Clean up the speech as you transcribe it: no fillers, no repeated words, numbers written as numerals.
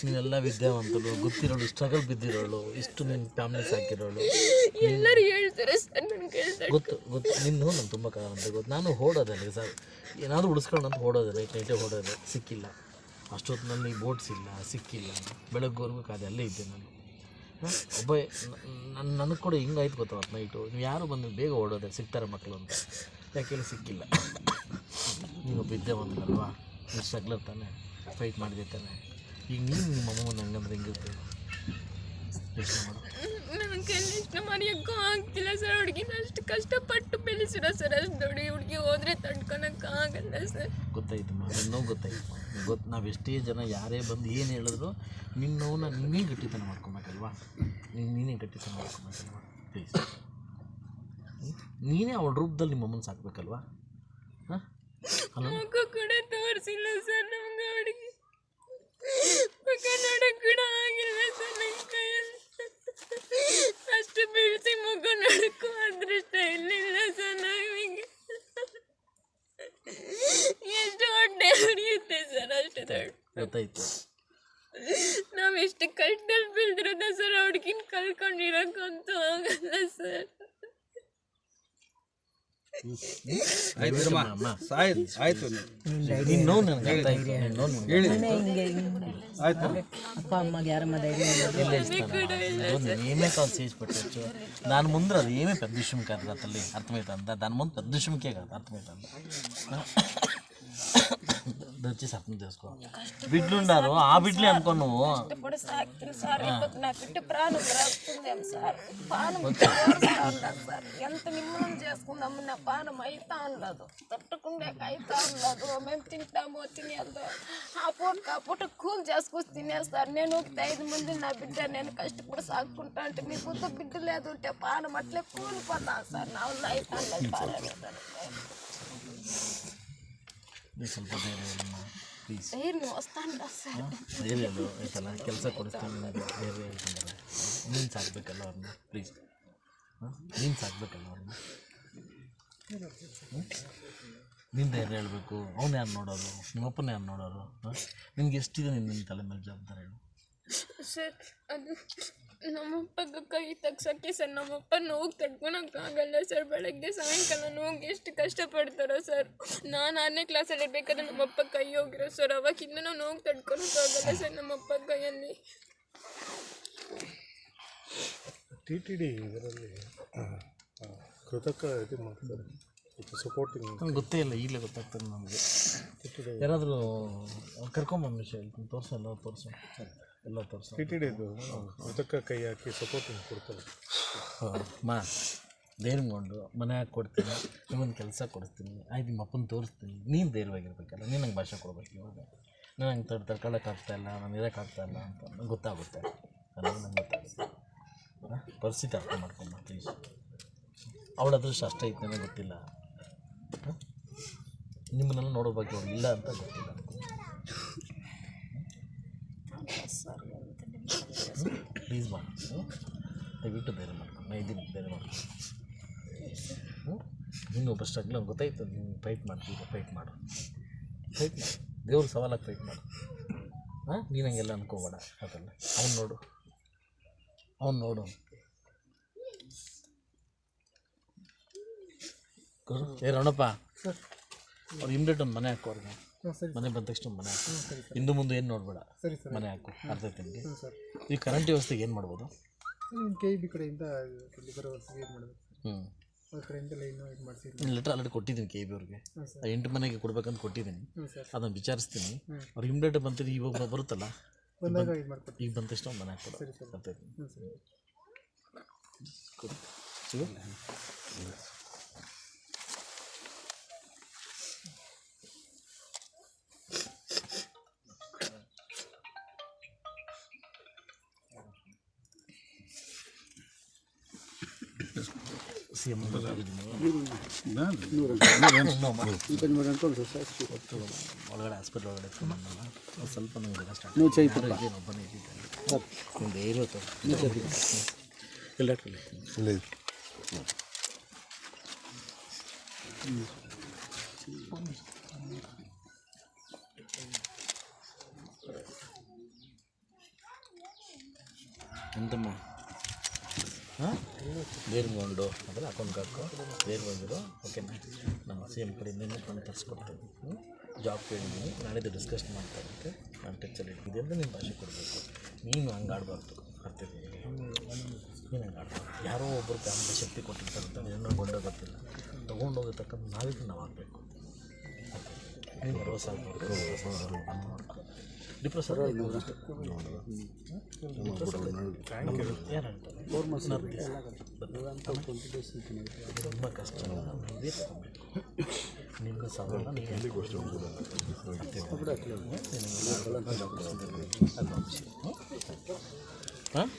ನೀನೆಲ್ಲ ವಿದ್ಯಾವಂತರು, ಗೊತ್ತಿರೋಳು, ಸ್ಟ್ರಗಲ್ ಬಿದ್ದಿರೋಳು, ಇಷ್ಟು ನಿನ್ನ ಫ್ಯಾಮಿಲಿ ಸಾಕಿರೋಳು, ಎಲ್ಲರೂ ಹೇಳ್ತಾರೆ ಸರ್. ಗೊತ್ತು ನಿನ್ನು ನಾನು ತುಂಬ ಕಾಲ ಅಂತ ಗೊತ್ತು. ನಾನು ಓಡೋದೆ ಸರ್, ಏನಾದರೂ ಉಳಿಸ್ಕೊಂಡು ಅಂತ ಓಡೋದೆ, ನೈಟೇ ಓಡೋದೆ, ಸಿಕ್ಕಿಲ್ಲ. ಅಷ್ಟೊತ್ತಿನಲ್ಲಿ ಬೋಟ್ಸ್ ಇಲ್ಲ, ಸಿಕ್ಕಿಲ್ಲ. ಬೆಳಗ್ಗೆವರೆಗೂ ಕಾದೆ ಅಲ್ಲೇ ಇದ್ದೆ ನಾನು. ಒಬ್ಬ ನನಗೆ ಕೂಡ ಹಿಂಗಾಯ್ತು ಗೊತ್ತಾವತ್ತು ನೈಟು. ನೀವು ಯಾರು ಬಂದು ಬೇಗ ಓಡೋದೆ, ಸಿಗ್ತಾರೆ ಮಕ್ಕಳು ಅಂತ. ಯಾಕೆಲ್ಲ ಸಿಕ್ಕಿಲ್ಲ. ನೀವೊಬ್ಬ ವಿದ್ಯಾವಂತರಲ್ವಾ, ನೀವು ಸ್ಟ್ರಗ್ಲರ್ ತಾನೆ, ಫೈಟ್ ಮಾಡಿದೆ ತಾನೆ. ಈಗ ನೀನು ನಿಮ್ಮ ಅಮ್ಮನ ಹಂಗಂದ್ರೆ ಹೆಂಗಿರ್ತೀವಿ? ಯೋಚನೆ ಮಾಡು. ನನ್ನ ಕೈಲಿ ಇಷ್ಟು ಮರೆಯೋಕ್ಕೂ ಆಗ್ತಿಲ್ಲ ಸರ್. ಹುಡುಗಿನ ಅಷ್ಟು ಕಷ್ಟಪಟ್ಟು ಬೆಳೆಸಿರೋ ಸರ್. ಅಷ್ಟು ದೊಡ್ಡ ಹುಡುಗಿ ಹೋದರೆ ತಡ್ಕೊಳಕ್ಕಾಗಲ್ಲ ಸರ್. ಗೊತ್ತಾಯ್ತಮ್ಮ, ನಿನ್ನೋ ಗೊತ್ತಾಯ್ತಮ್ಮ. ನಾವು ಎಷ್ಟೇ ಜನ ಯಾರೇ ಬಂದು ಏನು ಹೇಳಿದ್ರು ನಿನ್ನವನ್ನ ನೀನೇ ಗಟ್ಟಿತನ ಮಾಡ್ಕೊಬೇಕಲ್ವಾ? ನೀನೇ ಗಟ್ಟಿತನ ಮಾಡ್ಕೊಬೇಕಲ್ವಾ? ಪ್ಲೀಸ್, ನೀನೇ ಅವಳ ರೂಪದಲ್ಲಿ ನಿಮ್ಮಮ್ಮನ ಸಾಕ್ಬೇಕಲ್ವಾ? ಹಾಂ, ಮುಖ ಕೂಡ ತೋರಿಸಿಲ್ಲ ಸರ್ ನಮ್ಗೆ. ಹುಡುಗಿ ಮುಖ ನೋಡೋಕೆ ಕೂಡ ಆಗಿಲ್ಲ ಸರ್ ನನ್ನ ಕೈಯಲ್ಲಿ. ಅಷ್ಟು ಬೆಳೆಸಿ ಮುಖ ನೋಡೋಕ್ಕೂ ಅದೃಷ್ಟ ಇರಲಿಲ್ಲ ಸರ್ ನಮಗೆ. ಎಷ್ಟು ಹೊಟ್ಟೆ ಹೊಡೆಯುತ್ತೆ ಸರ್. ಅಷ್ಟು ದೊಡ್ಡ ಗೊತ್ತಾಯ್ತು. ನಾವು ಎಷ್ಟು ಕಷ್ಟದಲ್ಲಿ ಬೆಳೆದಿರೋದ ಸರ್. ಹುಡುಗಿನ ಕಳ್ಕೊಂಡಿರೋಕ್ಕಂತೂ ಆಗಲ್ಲ ಸರ್. ಆಯ್ತು ಅಪ್ಪ ಅಮ್ಮಗೆ ಯಾರಮ್ಮ ಧೈರ್ಯ ఏమే కాదు చేసి పెట్టచ్చు. దాని ముందు అది ఏమీ పెద్ద విషయం కాదు కదా తల్లి, అర్థమవుతుందా? దాని ముందు పెద్ద విషయంకే కాదు, అర్థమవుతుందా? వచ్చేసి అర్థం చేసుకో. బిడ్డలు ఉన్నారు, ఆ బిడ్డలే అనుకో నువ్వు. ఎంత నిమ్మలం చేసుకుందాము, నా పానం అవుతా ఉండదు, తట్టుకుండే అవుతా ఉండదు. మేము తింటామో తినేదో ఆ పూట కూల్ చేసుకొచ్చి తినేస్తారు. నేను 5 మంది నా బిడ్డ నేను కష్టపడి సాగుకుంటా అంటే మీ బుద్ధ బిడ్డ లేదు ఉంటే పానం అట్లే కూలిపోతాను సార్. నా వల్ల అవుతా ఉండదు. ಸ್ವಲ್ಪ ಪ್ಲೀಸ್, ವಸ್ತಾನ ಸರ್. ಹೇಳು ಆಯ್ತಲ್ಲ, ಕೆಲಸ ಕೊಡಿಸ್ತೀನಿ. ಬೇರೆ ಹೇಳ್ಕೊಂಡಲ್ಲ, ನೀನು ಸಾಕ್ಬೇಕಲ್ಲ ಅವ್ರನ್ನ. ಪ್ಲೀಸ್, ನೀನು ಸಾಕ್ಬೇಕಲ್ಲ ಅವ್ರನ್ನ. ನಿಂದ ಯಾರು ಹೇಳಬೇಕು? ಅವ್ನು ಯಾರು ನೋಡೋರು? ನಿಮ್ಮಪ್ಪನ ಯಾರು ನೋಡೋರು? ನಿನ್ಗೆ ಎಷ್ಟಿದೆ ನಿನ್ನ ತಲೆ ಮೇಲೆ ಜವಾಬ್ದಾರಿ ಹೇಳು ಸರ್. ಅದು ನಮ್ಮಪ್ಪಗೆ ಕೈ ತಗ್ಸೋಕ್ಕೆ ಸರ್. ನಮ್ಮಪ್ಪ ನೋವು ತಡ್ಕೊಳಕ್ಕಾಗಲ್ಲ ಸರ್. ಬೆಳಗ್ಗೆ ಸಾಯಂಕಾಲ ನೋವಿಗೆ ಎಷ್ಟು ಕಷ್ಟಪಡ್ತಾರೋ ಸರ್. ನಾನು 6ನೇ ಕ್ಲಾಸಲ್ಲಿ ಇರಬೇಕಾದ್ರೆ ನಮ್ಮಪ್ಪ ಕೈ ಹೋಗಿರೋ ಸರ್. ಅವಾಗಿಂದ ನಾವು ನೋವು ತಡ್ಕೊಳಕ್ಕಾಗಲ್ಲ ಸರ್ ನಮ್ಮಪ್ಪ ಕೈಯಲ್ಲಿ. TTD ಇದರಲ್ಲಿ ಕೃತಕ ಇದು ಮಾಡ್ತಾರೆ, ಸಪೋರ್ಟಿಂಗ್. ನಂಗೆ ಗೊತ್ತೇ ಇಲ್ಲ, ಈಗಲೇ ಗೊತ್ತಾಗ್ತದೆ ನಮಗೆ. ಯಾರಾದರೂ ಕರ್ಕೊಂಬಂದು ವಿಷಯ ಹೇಳ್ತೀನಿ, ತೋರಿಸಲ್ಲ, ತೋರಿಸು ಎಲ್ಲ ತೋರಿಸು. TTD ಇದು ಕೃತಕ ಕೈ ಹಾಕಿ ಸಪೋರ್ಟಿಂಗ್ ಕೊಡ್ತಾರೆ. ಮಾ ಧೈರ್ಯಗೊಂಡು ಮನೆ ಹಾಕಿ ಕೊಡ್ತೀನಿ, ನಿಮ್ಮೊಂದು ಕೆಲಸ ಕೊಡಿಸ್ತೀನಿ, ಆಯ್ತು ನಿಮ್ಮ ಅಪ್ಪನ ತೋರಿಸ್ತೀನಿ. ನೀನು ಧೈರ್ಯವಾಗಿರ್ಬೇಕಲ್ಲ, ನೀನು ನಂಗೆ ಭಾಷೆ ಕೊಡ್ಬೇಕು. ಇವಾಗ ನಾನು ಹಂಗೆ ತಡ್ಕೊಳಕ್ಕಾಗ್ತಾಯಿಲ್ಲ, ನಾನು ಇರೋಕ್ಕಾಗ್ತಾಯಿಲ್ಲ ಅಂತ ನಂಗೆ ಗೊತ್ತಾಗುತ್ತೆ. ನನಗೆ ಗೊತ್ತಾಗುತ್ತೆ. ಪರಿಸ್ಥಿತಿ ಅರ್ಥ ಮಾಡ್ಕೊಂಬ ಪ್ಲೀಸ್. ಅವಳ ಅದೃಷ್ಟ ಅಷ್ಟೇ ಐತೆ, ನನಗೆ ಗೊತ್ತಿಲ್ಲ. ನಿಮ್ಮನ್ನೆಲ್ಲ ನೋಡೋ ಬಗ್ಗೆ ಅವಳು ಇಲ್ಲ ಅಂತ ಗೊತ್ತಿಲ್ಲ. ಪ್ಲೀಸ್ ಮಾ, ದಯವಿಟ್ಟು ಧೈರ್ಯ ಮಾಡ್ಕೊಂಡು, ನಾ ಇದ್ದೀನಿ, ಧೈರ್ಯ ಮಾಡ್ಕೊಂಡು. ಇನ್ನೊಬ್ಬ ಸ್ಟ್ರಗ್ಲ್ ಗೊತ್ತಾಯ್ತು. ನೀನು ಫೈಟ್ ಮಾಡ್ತೀವಿ, ಫೈಟ್ ಮಾಡು, ಫೈಟ್ ಮಾಡು. ದೇವ್ರ ಸವಾಲಾಗಿ ಫೈಟ್ ಮಾಡು. ನೀನು ಹಂಗೆಲ್ಲ ಅನ್ಕೋಬೇಡ. ಅದಲ್ಲ, ಅವ್ನು ನೋಡು, ಏ ರಮಣಪ್ಪ, ಅವ್ರು ಇಮ್ಡಿಯೇಟ್ ಒಂದು ಮನೆ ಹಾಕು. ಅವ್ರಿಗೆ ಮನೆ ಬಂದ ತಕ್ಷಣ ಮನೆ ಹಾಕು. ಹಿಂದೆ ಮುಂದೆ ಏನು ನೋಡಬೇಡ, ಮನೆ ಹಾಕು. ಅರ್ಥ ನಿಮಗೆ? ಈ ಕರೆಂಟ್ ವ್ಯವಸ್ಥೆಗೆ ಏನು ಮಾಡ್ಬೋದು? KEB ಕಡೆಯಿಂದ ಬರೋ ಏನು ಮಾಡಬೇಕು? ಲೆಟ್ರ್ ಆಲ್ರೆಡಿ ಕೊಟ್ಟಿದ್ದೀನಿ KEB ಅವ್ರಿಗೆ. 8 ಮನೆಗೆ ಕೊಡ್ಬೇಕಂತ ಕೊಟ್ಟಿದ್ದೀನಿ. ಅದನ್ನು ವಿಚಾರಿಸ್ತೀನಿ. ಅವ್ರು ಇಮ್ಡಿಯೇಟ್ ಬಂತೀರಿ, ಇವಾಗ ಬರುತ್ತಲ್ಲ, ಈಗ ಬಂದ ತಕ್ಷಣ ಮನೆ ಹಾಕ್ಕೊಡು. ಅರ್ಥ CM ಒಳಗಡೆ ಹಾಸ್ಪಿಟ್ಲ್ ಒಳಗಡೆ ಎತ್ಕೊಂಡ್ಬಂದಲ್ಲ, ಸ್ವಲ್ಪ ನಂಗೆ ಸ್ಟಾರ್ಟ್ ಒಬ್ಬನೇ ಇದ್ದಿದ್ದೆ. ಒಂದು ಧೈರ್ಯ ಎಲ್ಲ ಎಂತಮ್ಮ ಹಾಂ ಬೇರ್ಗೊಂಡು ಅದೆಲ್ಲ ಅಕೌಂಟ್ಗೆ ಹಾಕೋ ಬೇರ್ಗೊಂಡಿರೋ ಓಕೆನಾ ನಾನು ಸಿ ಎಮ್ ಕಡೆಯಿಂದ ಇನ್ನೂ ಫಂಡ್ ತರಿಸ್ಕೊಡ್ತೀನಿ ಜಾಬ್ ಕೇಳಿದ್ದೀನಿ ನಾಳೆದು ಡಿಸ್ಕಸ್ ಮಾಡ್ತಾರಂತೆ ನಾನು ಟೆಚ್ಚಲ್ಲಿ ಇದೆಲ್ಲ ನಿಮ್ಮ ಭಾಷೆ ಕೊಡಬೇಕು ನೀನು ಹಂಗೆ ಆಡಬಾರ್ದು ಬರ್ತಿದ್ದೀನಿ ನೀನು ಹಂಗೆ ಆಡಬಾರ್ದು ಯಾರೋ ಒಬ್ಬರು ಕಾಮದ ಶಕ್ತಿ ಕೊಟ್ಟಿರ್ತಾರಂತ ಏನೋ ಗೊಂಡ ಗೊತ್ತಿಲ್ಲ ತೊಗೊಂಡೋಗತಕ್ಕಂಥ ನಾವಿದ್ದು ನಾವು ಆಗಬೇಕು ನೀನು ಭರವಸೆ ಆಗಬೇಕು ಡಿಪ್ರೆಸ್ ತುಂಬ ಕಷ್ಟ ಇದೇ ತಗೊಬೇಕು ನಿಮ್ಮ ಸವಾಲ ನೀವು ಹಾಂ